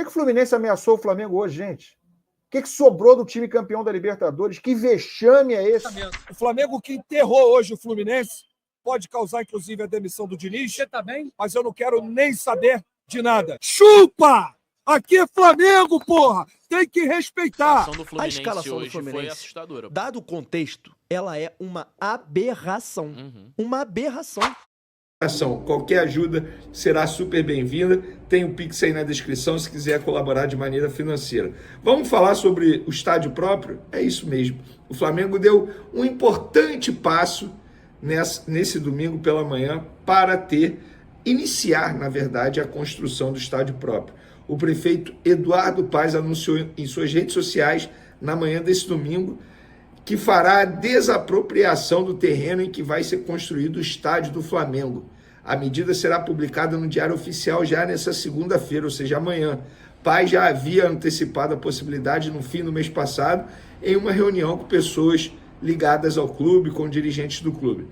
que o Fluminense ameaçou o Flamengo hoje, gente? O que sobrou do time campeão da Libertadores? Que vexame é esse? O Flamengo que enterrou hoje o Fluminense pode causar, inclusive, a demissão do Diniz. Você tá bem? Mas eu não quero nem saber de nada. Chupa! Aqui é Flamengo, porra! Tem que respeitar! A escalação do Fluminense foi assustadora. Dado o contexto, ela é uma aberração. Uma aberração. Qualquer ajuda será super bem-vinda. Tem o Pix aí na descrição se quiser colaborar de maneira financeira. Vamos falar sobre o estádio próprio? É isso mesmo. O Flamengo deu um importante passo nesse domingo pela manhã para iniciar, na verdade, a construção do estádio próprio. O prefeito Eduardo Paes anunciou em suas redes sociais, na manhã desse domingo, que fará a desapropriação do terreno em que vai ser construído o estádio do Flamengo. A medida será publicada no Diário Oficial já nessa segunda-feira, ou seja, amanhã. Paes já havia antecipado a possibilidade no fim do mês passado, em uma reunião com pessoas ligadas ao clube, com dirigentes do clube.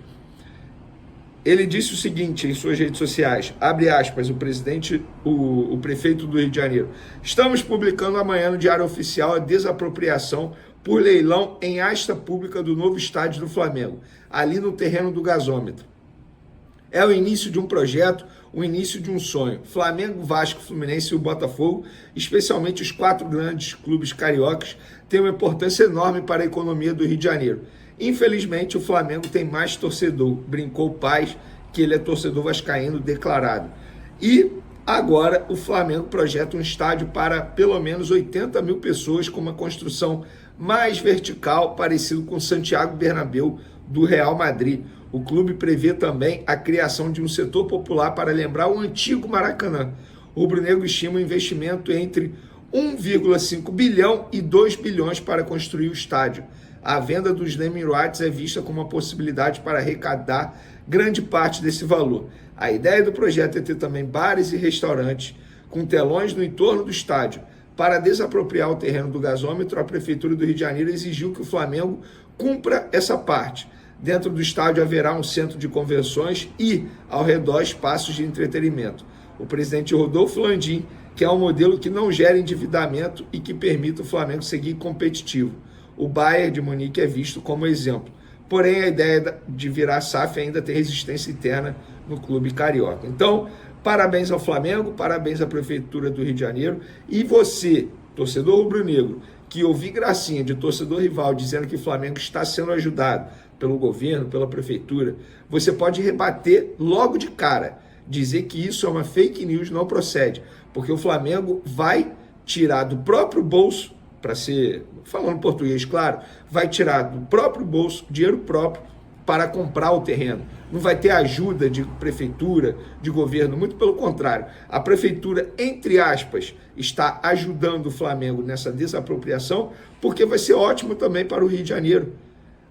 Ele disse o seguinte em suas redes sociais, abre aspas, o prefeito do Rio de Janeiro: estamos publicando amanhã no Diário Oficial a desapropriação por leilão em asta pública do novo estádio do Flamengo, ali no terreno do gasômetro. É o início de um projeto, o início de um sonho. Flamengo, Vasco, Fluminense e o Botafogo, especialmente os 4 grandes clubes cariocas, têm uma importância enorme para a economia do Rio de Janeiro. Infelizmente, o Flamengo tem mais torcedor, brincou Paes, que ele é torcedor vascaíno declarado. E agora o Flamengo projeta um estádio para pelo menos 80 mil pessoas, com uma construção mais vertical, parecido com Santiago Bernabéu do Real Madrid. O clube prevê também a criação de um setor popular para lembrar o antigo Maracanã. O rubro-negro estima um investimento entre 1,5 bilhão e 2 bilhões para construir o estádio. A venda dos naming rights é vista como uma possibilidade para arrecadar grande parte desse valor. A ideia do projeto é ter também bares e restaurantes com telões no entorno do estádio. Para desapropriar o terreno do gasômetro, a Prefeitura do Rio de Janeiro exigiu que o Flamengo cumpra essa parte. Dentro do estádio haverá um centro de convenções e, ao redor, espaços de entretenimento. O presidente Rodolfo Landim quer um modelo que não gere endividamento e que permita o Flamengo seguir competitivo. O Bayern de Munique é visto como exemplo. Porém, a ideia de virar SAF ainda tem resistência interna no clube carioca. Então, parabéns ao Flamengo, parabéns à Prefeitura do Rio de Janeiro. E você, torcedor rubro-negro, que ouvir gracinha de torcedor rival dizendo que o Flamengo está sendo ajudado pelo governo, pela Prefeitura, você pode rebater logo de cara, dizer que isso é uma fake news, não procede, porque o Flamengo vai tirar do próprio bolso, para ser, falando português, claro, vai tirar do próprio bolso, dinheiro próprio, para comprar o terreno. Não vai ter ajuda de prefeitura, de governo, muito pelo contrário. A prefeitura, entre aspas, está ajudando o Flamengo nessa desapropriação, porque vai ser ótimo também para o Rio de Janeiro.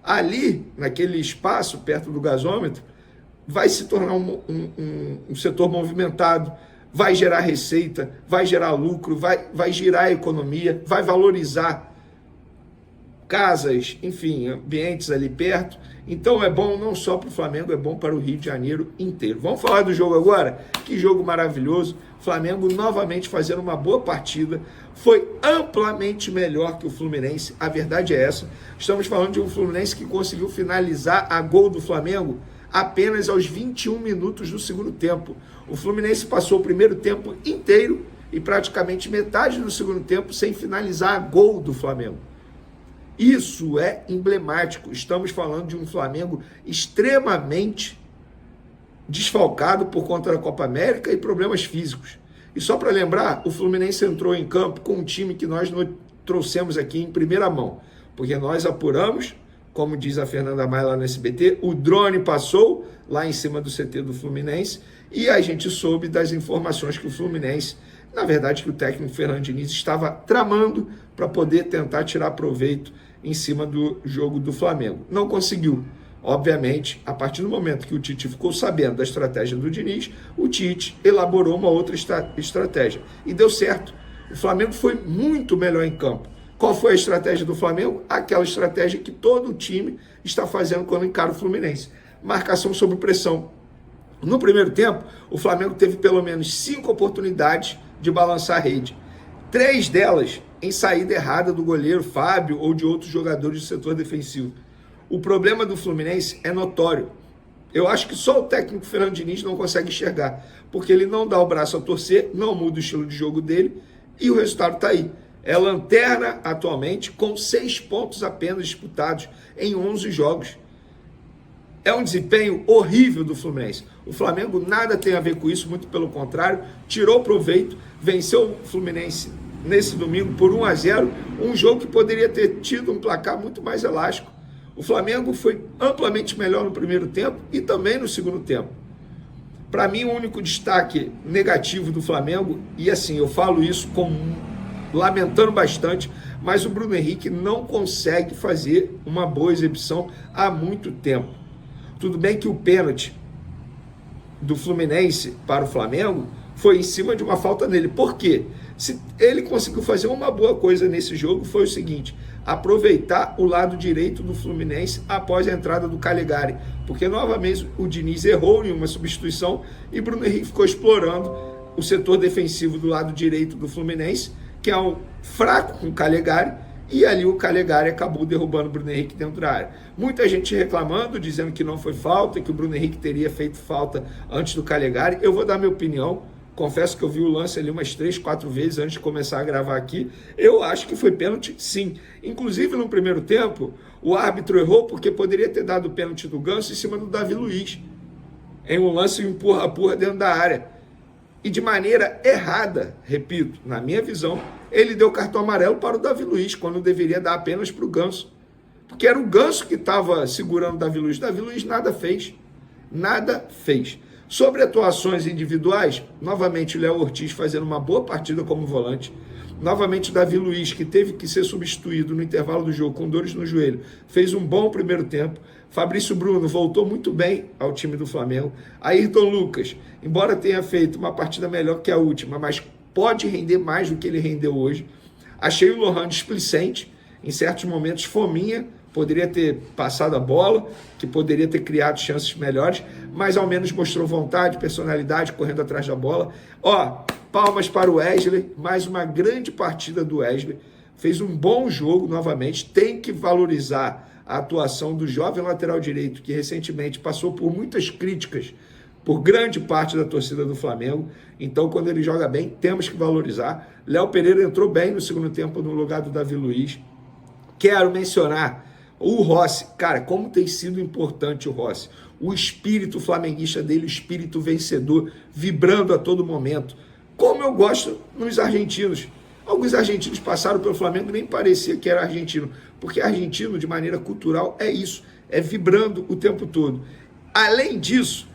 Ali, naquele espaço, perto do gasômetro, vai se tornar um setor movimentado, vai gerar receita, vai gerar lucro, vai girar a economia, vai valorizar casas, enfim, ambientes ali perto. Então é bom não só para o Flamengo, é bom para o Rio de Janeiro inteiro. Vamos falar do jogo agora? Que jogo maravilhoso. Flamengo novamente fazendo uma boa partida. Foi amplamente melhor que o Fluminense, a verdade é essa. Estamos falando de um Fluminense que conseguiu finalizar a gol do Flamengo apenas aos 21 minutos do segundo tempo. O Fluminense passou o primeiro tempo inteiro e praticamente metade do segundo tempo sem finalizar a gol do Flamengo. Isso é emblemático. Estamos falando de um Flamengo extremamente desfalcado por conta da Copa América e problemas físicos. E só para lembrar, o Fluminense entrou em campo com um time que nós trouxemos aqui em primeira mão, porque nós apuramos, como diz a Fernanda Maia lá no SBT, o drone passou lá em cima do CT do Fluminense e a gente soube das informações que o Fluminense, na verdade que o técnico Fernando Diniz estava tramando para poder tentar tirar proveito em cima do jogo do Flamengo. Não conseguiu. Obviamente, a partir do momento que o Tite ficou sabendo da estratégia do Diniz, o Tite elaborou uma outra estratégia. E deu certo. O Flamengo foi muito melhor em campo. Qual foi a estratégia do Flamengo? Aquela estratégia que todo time está fazendo quando encara o Fluminense. Marcação sob pressão. No primeiro tempo, o Flamengo teve pelo menos 5 oportunidades de balançar a rede. 3 delas em saída errada do goleiro Fábio ou de outros jogadores do setor defensivo. O problema do Fluminense é notório. Eu acho que só o técnico Fernando Diniz não consegue enxergar, porque ele não dá o braço a torcer, não muda o estilo de jogo dele e o resultado está aí. É lanterna atualmente com 6 pontos apenas disputados em 11 jogos. É um desempenho horrível do Fluminense. O Flamengo nada tem a ver com isso, muito pelo contrário, tirou proveito, venceu o Fluminense nesse domingo por 1-0, um jogo que poderia ter tido um placar muito mais elástico. O Flamengo foi amplamente melhor no primeiro tempo e também no segundo tempo. Para mim, o único destaque negativo do Flamengo, e assim, eu falo isso lamentando bastante, mas o Bruno Henrique não consegue fazer uma boa exibição há muito tempo. Tudo bem que o pênalti do Fluminense para o Flamengo foi em cima de uma falta nele. Por quê? Se ele conseguiu fazer uma boa coisa nesse jogo, foi o seguinte: aproveitar o lado direito do Fluminense após a entrada do Calegari, porque novamente o Diniz errou em uma substituição e Bruno Henrique ficou explorando o setor defensivo do lado direito do Fluminense, que é um fraco com o Calegari, e ali o Calegari acabou derrubando o Bruno Henrique dentro da área. Muita gente reclamando, dizendo que não foi falta, que o Bruno Henrique teria feito falta antes do Calegari. Eu vou dar minha opinião. Confesso que eu vi o lance ali umas 3, 4 vezes antes de começar a gravar aqui. Eu acho que foi pênalti, sim. Inclusive, no primeiro tempo, o árbitro errou porque poderia ter dado o pênalti do Ganso em cima do Davi Luiz, em um lance empurra-empurra dentro da área. E de maneira errada, repito, na minha visão, ele deu cartão amarelo para o Davi Luiz, quando deveria dar apenas para o Ganso. Porque era o Ganso que estava segurando o Davi Luiz. Davi Luiz nada fez. Nada fez. Sobre atuações individuais, novamente o Léo Ortiz fazendo uma boa partida como volante. Novamente o Davi Luiz, que teve que ser substituído no intervalo do jogo com dores no joelho, fez um bom primeiro tempo. Fabrício Bruno voltou muito bem ao time do Flamengo. Ayrton Lucas, embora tenha feito uma partida melhor que a última, mas pode render mais do que ele rendeu hoje. Achei o Lohan displicente, em certos momentos fominha, poderia ter passado a bola, que poderia ter criado chances melhores, mas ao menos mostrou vontade, personalidade, correndo atrás da bola. Palmas para o Wesley, mais uma grande partida do Wesley, fez um bom jogo novamente, tem que valorizar a atuação do jovem lateral direito, que recentemente passou por muitas críticas por grande parte da torcida do Flamengo. Então, quando ele joga bem, temos que valorizar. Léo Pereira entrou bem no segundo tempo no lugar do Davi Luiz. Quero mencionar o Rossi. Cara, como tem sido importante o Rossi. O espírito flamenguista dele, o espírito vencedor, vibrando a todo momento. Como eu gosto nos argentinos. Alguns argentinos passaram pelo Flamengo e nem parecia que era argentino. Porque argentino, de maneira cultural, é isso. É vibrando o tempo todo. Além disso,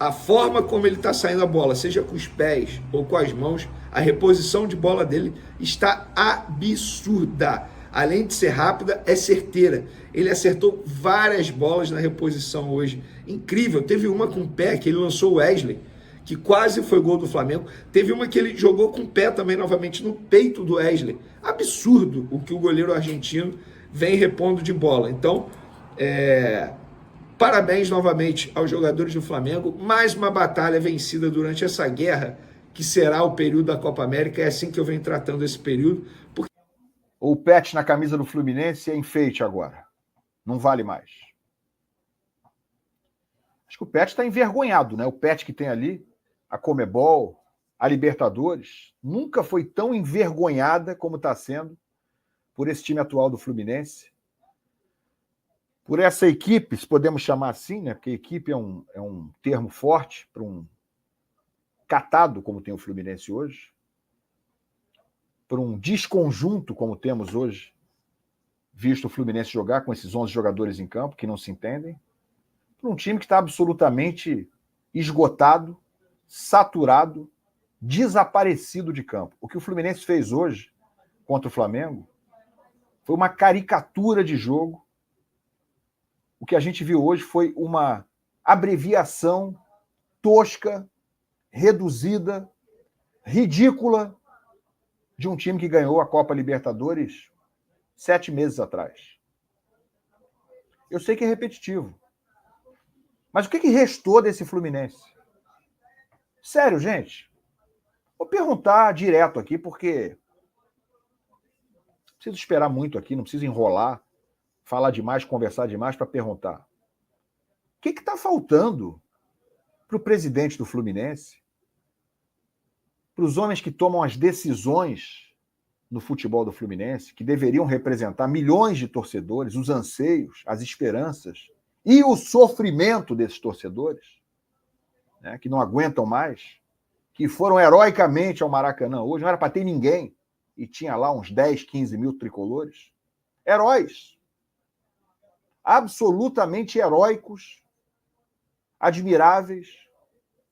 a forma como ele está saindo a bola, seja com os pés ou com as mãos, a reposição de bola dele está absurda. Além de ser rápida, é certeira. Ele acertou várias bolas na reposição hoje. Incrível. Teve uma com o pé, que ele lançou o Wesley, que quase foi gol do Flamengo. Teve uma que ele jogou com o pé também, novamente, no peito do Wesley. Absurdo o que o goleiro argentino vem repondo de bola. Então, parabéns novamente aos jogadores do Flamengo. Mais uma batalha vencida durante essa guerra, que será o período da Copa América. É assim que eu venho tratando esse período. O pet na camisa do Fluminense é enfeite agora. Não vale mais. Acho que o pet está envergonhado, né? O pet que tem ali, a Conmebol, a Libertadores, nunca foi tão envergonhada como está sendo por esse time atual do Fluminense. Por essa equipe, se podemos chamar assim, né? Porque equipe é um termo forte para um catado como tem o Fluminense hoje. Por um desconjunto, como temos hoje, visto o Fluminense jogar com esses 11 jogadores em campo, que não se entendem, por um time que está absolutamente esgotado, saturado, desaparecido de campo. O que o Fluminense fez hoje contra o Flamengo foi uma caricatura de jogo. O que a gente viu hoje foi uma abreviação tosca, reduzida, ridícula, de um time que ganhou a Copa Libertadores 7 meses atrás. Eu sei que é repetitivo. Mas o que restou desse Fluminense? Sério, gente. Vou perguntar direto aqui, porque preciso esperar muito aqui, não preciso enrolar, falar demais, conversar demais para perguntar. O que está faltando para o presidente do Fluminense, para os homens que tomam as decisões no futebol do Fluminense, que deveriam representar milhões de torcedores, os anseios, as esperanças e o sofrimento desses torcedores, né, que não aguentam mais, que foram heroicamente ao Maracanã hoje, não era para ter ninguém, e tinha lá uns 10, 15 mil tricolores. Heróis. Absolutamente heróicos, admiráveis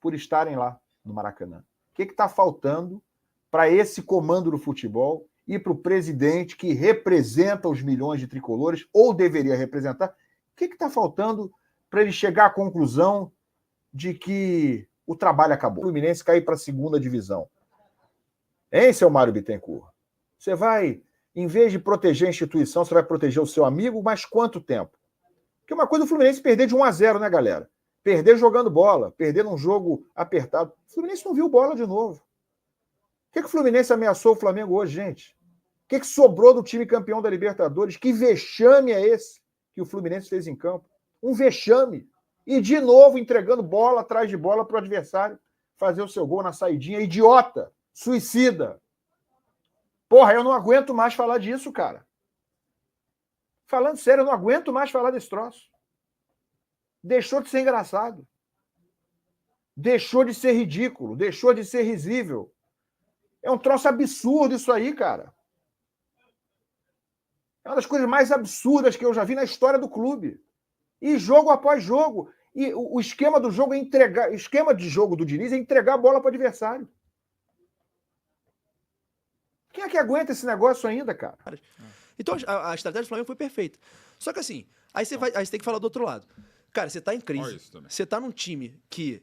por estarem lá no Maracanã. O que está faltando para esse comando do futebol e para o presidente que representa os milhões de tricolores, ou deveria representar? O que está faltando para ele chegar à conclusão de que o trabalho acabou? O Fluminense cair para a segunda divisão. Hein, seu Mário Bittencourt? Você vai, em vez de proteger a instituição, você vai proteger o seu amigo, mas quanto tempo? Porque uma coisa é o Fluminense perder de 1-0, né, galera? Perder jogando bola, perder num jogo apertado. O Fluminense não viu bola de novo. O que o Fluminense ameaçou o Flamengo hoje, gente? O que sobrou do time campeão da Libertadores? Que vexame é esse que o Fluminense fez em campo? Um vexame. E, de novo, entregando bola atrás de bola para o adversário fazer o seu gol na saidinha. Idiota. Suicida. Porra, eu não aguento mais falar disso, cara. Falando sério, eu não aguento mais falar desse troço. Deixou de ser engraçado. Deixou de ser ridículo. Deixou de ser risível. É um troço absurdo isso aí, cara. É uma das coisas mais absurdas que eu já vi na história do clube. E jogo após jogo. E o esquema do jogo é entregar. O esquema de jogo do Diniz é entregar a bola para o adversário. Quem é que aguenta esse negócio ainda, cara? Então a estratégia do Flamengo foi perfeita. Só que assim, aí você tem que falar do outro lado. Cara, você tá em crise. Você tá num time que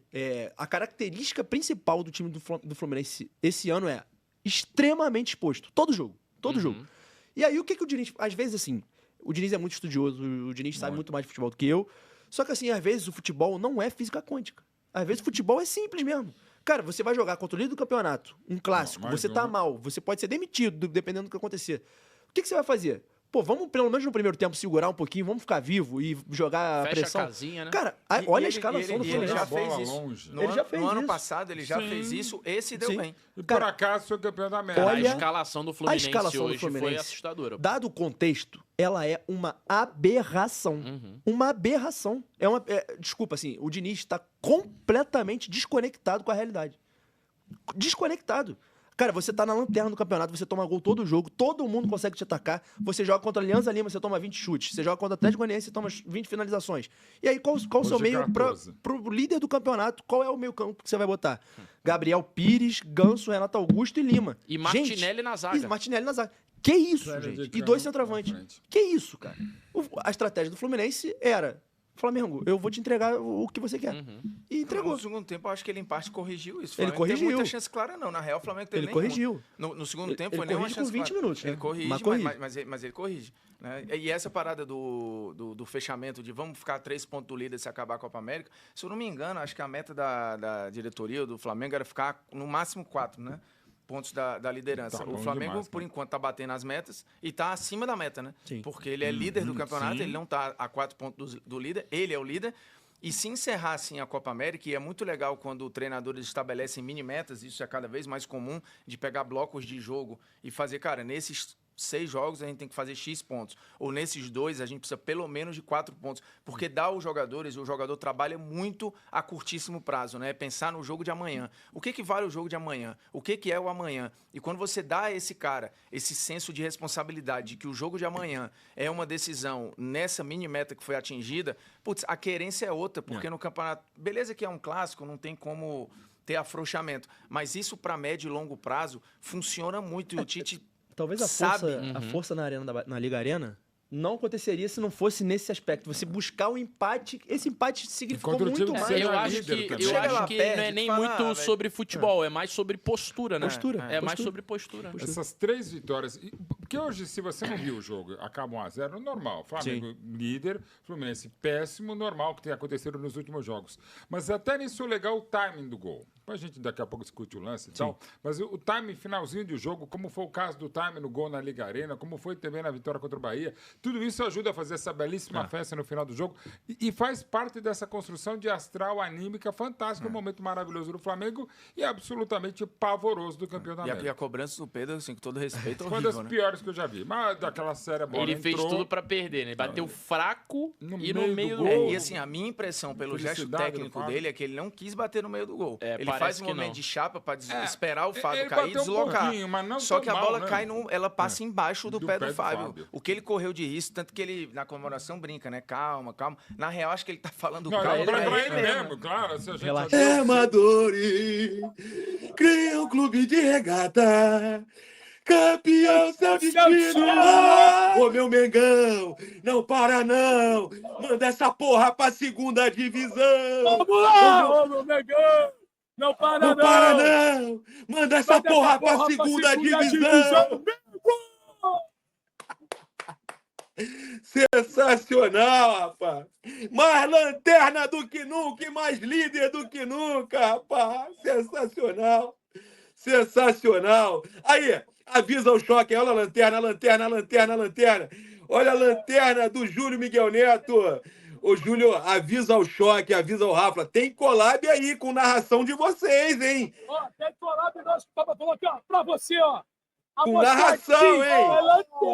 a característica principal do time do Fluminense esse ano é extremamente exposto. Todo jogo. Todo jogo. E aí o que o Diniz... Às vezes, assim, o Diniz é muito estudioso, o Diniz sabe muito mais de futebol do que eu. Só que, assim, às vezes o futebol não é física quântica. Às vezes o futebol é simples mesmo. Cara, você vai jogar contra o líder do campeonato, um clássico, você tá mal, você pode ser demitido, dependendo do que acontecer. O que você vai fazer? Pô, vamos pelo menos no primeiro tempo segurar um pouquinho, vamos ficar vivo e jogar a pressão. A casinha, né? Cara, olha a escalação do Fluminense. Ele já fez isso. No ano passado ele já fez isso, esse deu bem. E por acaso foi campeão da América. Olha, a escalação do Fluminense hoje foi assustadora. Dado o contexto, ela é uma aberração. Uma aberração. Desculpa, assim, o Diniz está completamente desconectado com a realidade. Desconectado. Cara, você tá na lanterna do campeonato, você toma gol todo jogo, todo mundo consegue te atacar. Você joga contra a Alianza Lima, você toma 20 chutes. Você joga contra o Atlético Goianiense, você toma 20 finalizações. E aí, qual o seu meio pro líder do campeonato? Qual é o meio campo que você vai botar? Gabriel Pires, Ganso, Renato Augusto e Lima. E Martinelli na zaga. E Martinelli na zaga. Que isso, gente? E 2 centroavantes. Que isso, cara? A estratégia do Fluminense era... Flamengo, eu vou te entregar o que você quer. E entregou. No segundo tempo, eu acho que ele, em parte, corrigiu isso. Ele corrigiu. Não tem muita chance clara, não. Na real, o Flamengo teve Ele corrigiu. No segundo tempo, ele foi nenhuma chance com 20 minutos. Ele corrige, mas mas ele corrige. Né? E essa parada do fechamento de vamos ficar 3 pontos do líder se acabar a Copa América, se eu não me engano, acho que a meta da diretoria do Flamengo era ficar no máximo 4, né? Pontos da liderança. O Flamengo, demais, por enquanto, tá batendo as metas e tá acima da meta, né? Sim. Porque ele é líder do campeonato, ele não tá a 4 pontos do líder, ele é o líder. E se encerrar assim a Copa América, e é muito legal quando treinadores estabelecem mini-metas, isso é cada vez mais comum, de pegar blocos de jogo e fazer, cara, nesses 6 jogos a gente tem que fazer X pontos. Ou nesses 2 a gente precisa pelo menos de 4 pontos. Porque dá aos jogadores, o jogador trabalha muito a curtíssimo prazo, né? Pensar no jogo de amanhã. O que vale o jogo de amanhã? O que é o amanhã? E quando você dá a esse cara esse senso de responsabilidade de que o jogo de amanhã é uma decisão nessa mini-meta que foi atingida, putz, a querência é outra, porque no campeonato... Beleza que é um clássico, não tem como ter afrouxamento, mas isso para médio e longo prazo funciona muito. E o Tite... Talvez a força na Liga Arena não aconteceria se não fosse nesse aspecto. Você buscar um empate, esse empate significou muito mais. Eu acho que não é nem muito sobre futebol, é mais sobre postura, né? Mais sobre postura. Essas 3 vitórias... Porque hoje, se você não viu o jogo, acaba 1-0, normal. Flamengo líder, Fluminense péssimo, normal, que tem acontecido nos últimos jogos. Mas até nisso é legal o timing do gol. A gente daqui a pouco discute o lance e tal, mas o time finalzinho de jogo, como foi o caso do time no gol na Liga Arena, como foi também na vitória contra o Bahia, tudo isso ajuda a fazer essa belíssima festa no final do jogo e faz parte dessa construção de astral anímica fantástica, um momento maravilhoso do Flamengo e absolutamente pavoroso do campeão da América. E a cobrança do Pedro, assim, com todo respeito, foi uma das piores que eu já vi, mas daquela série bola ele fez tudo pra perder, né? Ele bateu fraco no meio do gol. E assim, a minha impressão pelo gesto técnico dele é que ele não quis bater no meio do gol. Ele faz um momento de chapa para esperar o Fábio cair e deslocar. Só que a bola cai, ela passa embaixo do pé do Fábio. O que ele correu de risco, tanto que ele, na comemoração, brinca, né? Calma, calma. Na real, acho que ele tá falando calma pra ele mesmo, claro. Se a gente Amadores, cria um clube de regata. Campeão, seu destino! Ô, meu Mengão, não para não! Manda essa porra pra segunda divisão! Vamos lá, ô, meu Mengão! Não para não! Não para não! Manda essa porra pra segunda divisão! Sensacional, rapaz! Mais lanterna do que nunca e mais líder do que nunca, rapaz! Sensacional! Sensacional! Aí, avisa o choque, olha a lanterna, a lanterna, a lanterna, a lanterna. Olha a lanterna do Júlio Miguel Neto. Ô, Júlio, avisa o choque, avisa o Rafa. Tem collab aí com narração de vocês, hein? Ó, tem collab nosso que tava falando aqui, ó, pra você, ó. Com narração, hein?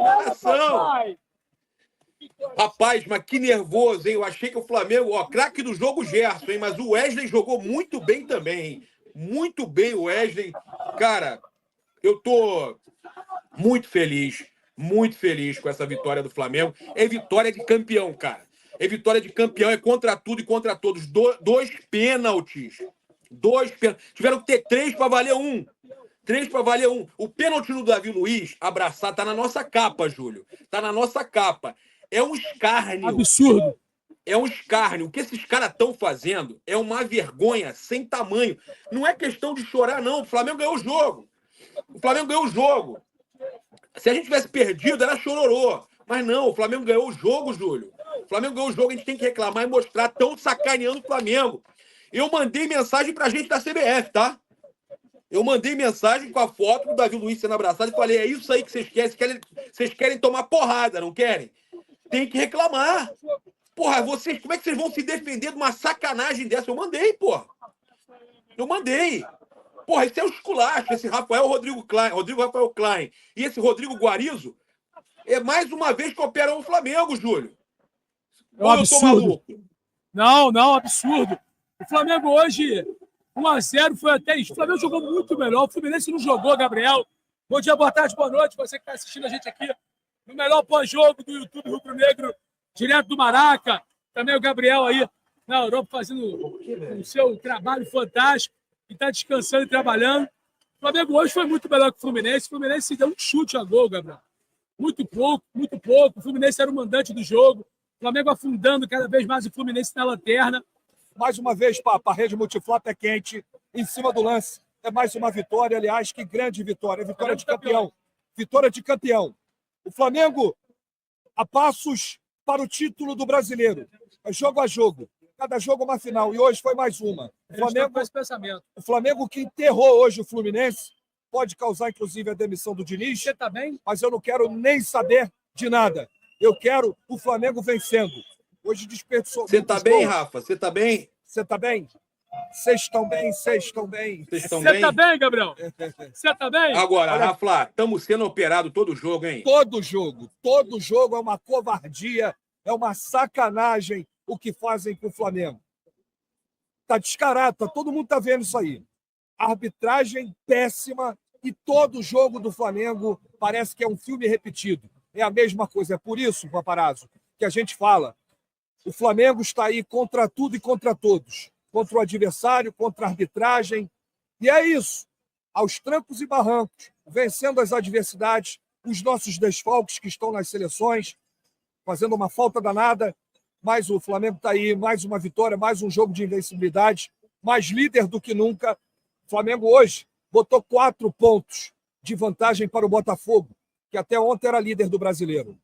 Narração. Rapaz, mas que nervoso, hein? Eu achei que o Flamengo, ó, craque do jogo Gerson, hein? Mas o Wesley jogou muito bem também, hein? Muito bem o Wesley. Cara, eu tô muito feliz com essa vitória do Flamengo. É vitória de campeão, cara. É vitória de campeão, é contra tudo e contra todos. Dois pênaltis. Tiveram que ter 3 para valer 1. 3 para valer 1. O pênalti do Davi Luiz, abraçar, tá na nossa capa, Júlio. Tá na nossa capa. É um escárnio. Absurdo. É um escárnio. O que esses caras estão fazendo é uma vergonha sem tamanho. Não é questão de chorar, não. O Flamengo ganhou o jogo. O Flamengo ganhou o jogo. Se a gente tivesse perdido, era chororô. Mas não, o Flamengo ganhou o jogo, Júlio. O Flamengo ganhou o jogo, a gente tem que reclamar e mostrar. Tão sacaneando o Flamengo. Eu mandei mensagem pra gente da CBF, tá? Eu mandei mensagem com a foto do Davi Luiz sendo abraçado e falei, é isso aí que vocês querem. Vocês querem tomar porrada, não querem? Tem que reclamar. Porra, vocês, como é que vocês vão se defender de uma sacanagem dessa? Eu mandei, porra. Eu mandei. Porra, esse é o esculacho, esse Rodrigo Rafael Klein e esse Rodrigo Guarizo é mais uma vez que operam o Flamengo, Júlio. É um absurdo. Não, absurdo. O Flamengo hoje, 1-0, foi até isso. O Flamengo jogou muito melhor. O Fluminense não jogou, Gabriel. Bom dia, boa tarde, boa noite. Você que está assistindo a gente aqui no melhor pós-jogo do YouTube Rubro Negro, direto do Maraca. Também o Gabriel aí na Europa fazendo o seu trabalho fantástico e está descansando e trabalhando. O Flamengo hoje foi muito melhor que o Fluminense. O Fluminense se deu um chute a gol, Gabriel. Muito pouco. O Fluminense era o mandante do jogo. O Flamengo afundando cada vez mais o Fluminense na lanterna. Mais uma vez, Papa, a rede multiflop é quente, em cima do lance. É mais uma vitória, aliás, que grande vitória. Vitória de campeão. Vitória de campeão. O Flamengo a passos para o título do Brasileiro. É jogo a jogo. Cada jogo uma final. E hoje foi mais uma. O Flamengo que enterrou hoje o Fluminense pode causar, inclusive, a demissão do Diniz. Você tá bem? Mas eu não quero nem saber de nada. Eu quero o Flamengo vencendo. Hoje desperdiçou. Você tá bem, Rafa? Você tá bem? Você tá bem? Vocês estão bem? Vocês estão bem? Você tá bem, Gabriel? Você tá bem? Agora, Rafa, estamos sendo operados todo jogo, hein? Todo jogo é uma covardia, é uma sacanagem o que fazem com o Flamengo. Tá descarado, todo mundo tá vendo isso aí. Arbitragem péssima e todo jogo do Flamengo parece que é um filme repetido. É a mesma coisa. É por isso, Paparazzo, que a gente fala. O Flamengo está aí contra tudo e contra todos. Contra o adversário, contra a arbitragem. E é isso. Aos trancos e barrancos, vencendo as adversidades, os nossos desfalques que estão nas seleções, fazendo uma falta danada. Mas o Flamengo está aí, mais uma vitória, mais um jogo de invencibilidade, mais líder do que nunca. O Flamengo hoje botou 4 pontos de vantagem para o Botafogo, que até ontem era líder do Brasileiro.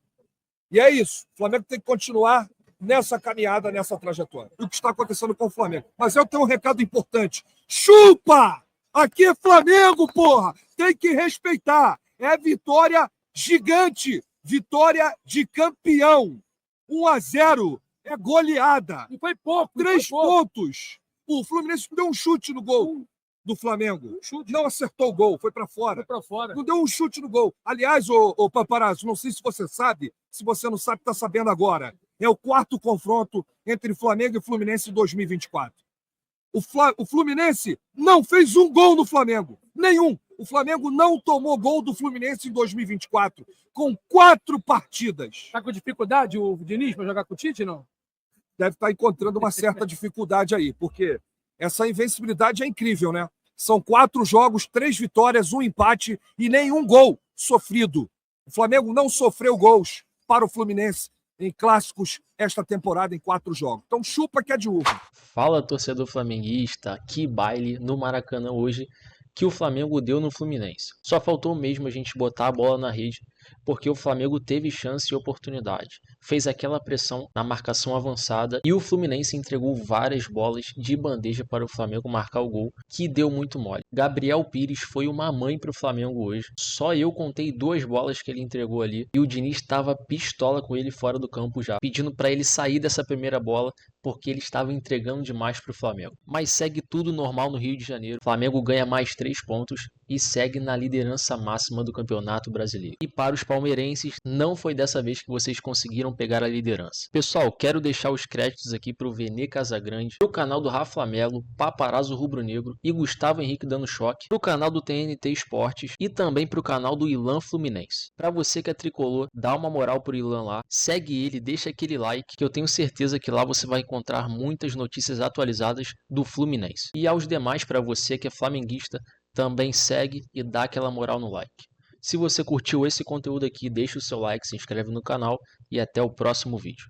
E é isso. O Flamengo tem que continuar nessa caminhada, nessa trajetória. O que está acontecendo com o Flamengo. Mas eu tenho um recado importante. Chupa! Aqui é Flamengo, porra! Tem que respeitar. É vitória gigante. Vitória de campeão. 1-0. É goleada. E foi pouco. 3 pontos. O Fluminense deu um chute no gol do Flamengo. Não acertou o gol, foi para fora. Não deu um chute no gol. Aliás, ô Paparazzo, não sei se você sabe, se você não sabe, está sabendo agora. É o 4º confronto entre Flamengo e Fluminense em 2024. O Fluminense não fez um gol no Flamengo. Nenhum. O Flamengo não tomou gol do Fluminense em 2024, com 4 partidas. Está com dificuldade o Diniz para jogar com o Tite, não? Deve estar encontrando uma certa dificuldade aí, porque essa invencibilidade é incrível, né? São 4 jogos, 3 vitórias, 1 empate e nenhum gol sofrido. O Flamengo não sofreu gols para o Fluminense em clássicos esta temporada em 4 jogos. Então chupa que é de uva. Fala, torcedor flamenguista, que baile no Maracanã hoje que o Flamengo deu no Fluminense. Só faltou mesmo a gente botar a bola na rede, porque o Flamengo teve chance e oportunidade. Fez aquela pressão na marcação avançada e o Fluminense entregou várias bolas de bandeja para o Flamengo marcar o gol, que deu muito mole. Gabriel Pires foi uma mãe para o Flamengo hoje. Só eu contei 2 bolas que ele entregou ali e o Diniz estava pistola com ele fora do campo já, pedindo para ele sair dessa primeira bola, porque ele estava entregando demais para o Flamengo. Mas segue tudo normal no Rio de Janeiro. O Flamengo ganha mais 3 pontos e segue na liderança máxima do Campeonato Brasileiro. E para os palmeirenses, não foi dessa vez que vocês conseguiram pegar a liderança. Pessoal, quero deixar os créditos aqui para o Vene Casagrande, pro canal do Rafa Melo, Paparazzo Rubro Negro e Gustavo Henrique Dando Choque, pro canal do TNT Esportes e também pro canal do Ilan Fluminense. Para você que é tricolor, dá uma moral pro Ilan lá, segue ele, deixa aquele like, que eu tenho certeza que lá você vai encontrar muitas notícias atualizadas do Fluminense. E aos demais, para você que é flamenguista, também segue e dá aquela moral no like. Se você curtiu esse conteúdo aqui, deixa o seu like, se inscreve no canal e até o próximo vídeo.